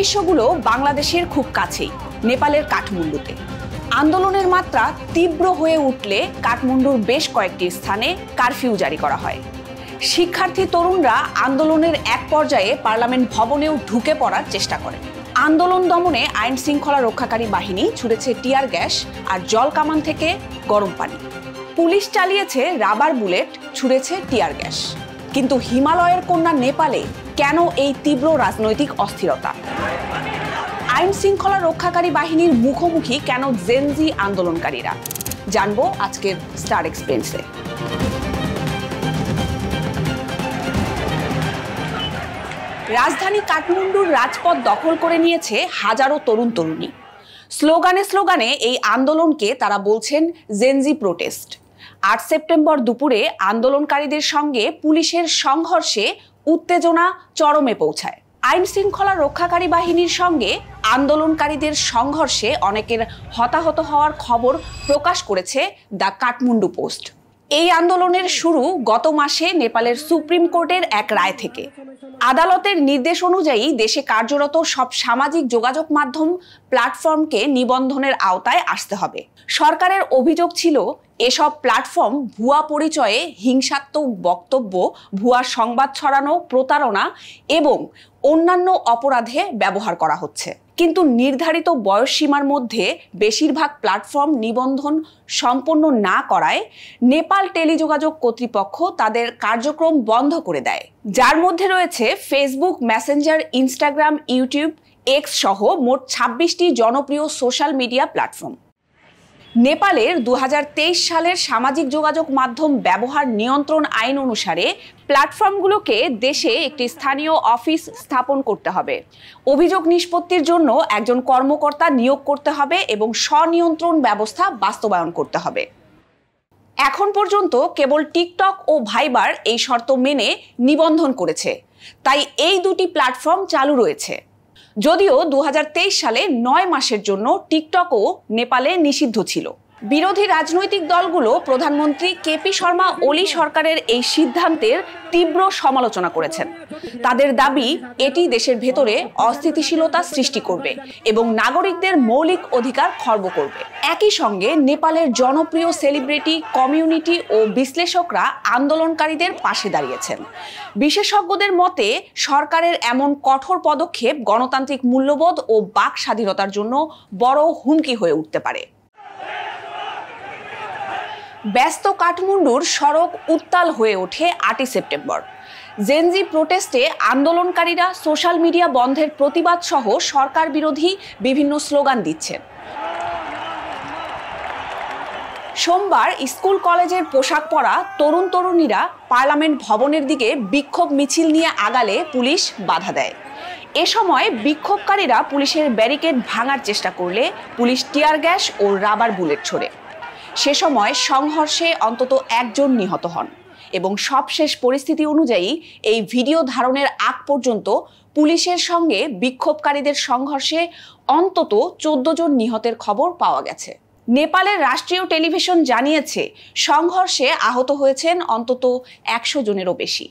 দৃশ্যগুলো বাংলাদেশের খুব কাছেই, নেপালের কাঠমান্ডুতে। আন্দোলনের মাত্রা তীব্র হয়ে উঠলে কাঠমান্ডুর বেশ কয়েকটি স্থানে কারফিউ জারি করা হয়। শিক্ষার্থী তরুণরা আন্দোলনের এক পর্যায়ে পার্লামেন্ট ভবনেও ঢুকে পড়ার চেষ্টা করে। আন্দোলন দমনে আইন শৃঙ্খলা রক্ষাকারী বাহিনী ছুড়েছে টিয়ার গ্যাস আর জল কামান থেকে গরম পানি। পুলিশ চালিয়েছে রাবার বুলেট, ছুড়েছে টিয়ার গ্যাস। কিন্তু হিমালয়ের কন্যা নেপালে কেন এই তীব্র রাজনৈতিক অস্থিরতা? আইন শৃঙ্খলা রক্ষাকারী বাহিনীর মুখোমুখি কেন জেনজি আন্দোলনকারীরা? জানবো আজকের স্টার এক্সপ্লেন্সে। রাজধানী কাঠমান্ডুর রাজপথ দখল করে নিয়েছে হাজারো তরুণ তরুণী। স্লোগানে স্লোগানে এই আন্দোলনকে তারা বলছেন জেনজি প্রোটেস্ট। ৮ সেপ্টেম্বর দুপুরে আন্দোলনকারীদের সঙ্গে পুলিশের সংঘর্ষে উত্তেজনা চরমে পৌঁছায়। আইন শৃঙ্খলা রক্ষাকারী বাহিনীর সঙ্গে আন্দোলনকারীদের সংঘর্ষে অনেকের হতাহত হওয়ার খবর প্রকাশ করেছে দ্য কাঠমান্ডু পোস্ট। এই আন্দোলনের শুরু গত মাসে নেপালের সুপ্রিম কোর্টের এক রায় থেকে। আদালতের নির্দেশ অনুযায়ী দেশে কার্যরত সব সামাজিক যোগাযোগ মাধ্যম প্ল্যাটফর্মকে নিবন্ধনের আওতায় আসতে হবে। সরকারের অভিযোগ ছিল এসব প্ল্যাটফর্ম ভুয়া পরিচয়ে হিংসাত্মক বক্তব্য, ভুয়া সংবাদ ছড়ানো, প্রতারণা এবং অন্যান্য অপরাধে ব্যবহার করা হচ্ছে। কিন্তু নির্ধারিত বয়সসীমার মধ্যে বেশিরভাগ প্ল্যাটফর্ম নিবন্ধন সম্পন্ন না করায় নেপাল টেলিযোগাযোগ কর্তৃপক্ষ তাদের কার্যক্রম বন্ধ করে দেয়, যার মধ্যে রয়েছে Facebook, Messenger, Instagram, YouTube, x সহ মোট ২৬টি জনপ্রিয় সোশ্যাল মিডিয়া প্ল্যাটফর্ম। নেপালের ২০২৩ সালের সামাজিক যোগাযোগ মাধ্যম ব্যবহার নিয়ন্ত্রণ আইন অনুসারে প্ল্যাটফর্মগুলোকে দেশে একটি স্থানীয় অফিস স্থাপন করতে হবে, অভিযোগ নিষ্পত্তির জন্য একজন কর্মকর্তা নিয়োগ করতে হবে এবং স্বনিয়ন্ত্রণ ব্যবস্থা বাস্তবায়ন করতে হবে। এখন পর্যন্ত কেবল টিকটক ও ভাইবার এই শর্ত মেনে নিবন্ধন করেছে, তাই এই দুটি প্ল্যাটফর্ম চালু রয়েছে। যদিও ২০২৩ সালে ৯ মাসের জন্য টিকটকও নেপালে নিষিদ্ধ ছিল। বিরোধী রাজনৈতিক দলগুলো প্রধানমন্ত্রী কেপি শর্মা ওলি সরকারের এই সিদ্ধান্তের তীব্র সমালোচনা করেছেন। তাদের দাবি এটি দেশের ভেতরে অস্থিতিশীলতা সৃষ্টি করবে এবং নাগরিকদের মৌলিক অধিকার খর্ব করবে। একই সঙ্গে নেপালের জনপ্রিয় সেলিব্রিটি, কমিউনিটি ও বিশ্লেষকরা আন্দোলনকারীদের পাশে দাঁড়িয়েছেন। বিশেষজ্ঞদের মতে সরকারের এমন কঠোর পদক্ষেপ গণতান্ত্রিক মূল্যবোধ ও বাক স্বাধীনতার জন্য বড় হুমকি হয়ে উঠতে পারে। ব্যস্ত কাঠমান্ডুর সড়ক উত্তাল হয়ে ওঠে ৮ই সেপ্টেম্বর। জেনজি প্রোটেস্টে আন্দোলনকারীরা সোশ্যাল মিডিয়া বন্ধের প্রতিবাদ সহ সরকার বিরোধী বিভিন্ন স্লোগান দিচ্ছেন। সোমবার স্কুল কলেজের পোশাক পরা তরুণ তরুণীরা পার্লামেন্ট ভবনের দিকে বিক্ষোভ মিছিল নিয়ে আগালে পুলিশ বাধা দেয়। এ সময় বিক্ষোভকারীরা পুলিশের ব্যারিকেড ভাঙার চেষ্টা করলে পুলিশ টিয়ার গ্যাস ও রাবার বুলেট ছোড়ে। সে সময় সংঘর্ষে অন্তত একজন নিহত হন এবং সবশেষ পরিস্থিতি অনুযায়ী এই ভিডিও ধারণের আগ পর্যন্ত পুলিশের সঙ্গে বিক্ষোভকারীদের সংঘর্ষে অন্তত ১৪ জন নিহতের খবর পাওয়া গেছে। নেপালের রাষ্ট্রীয় টেলিভিশন জানিয়েছে সংঘর্ষে আহত হয়েছেন অন্তত ১০০ জনেরও বেশি।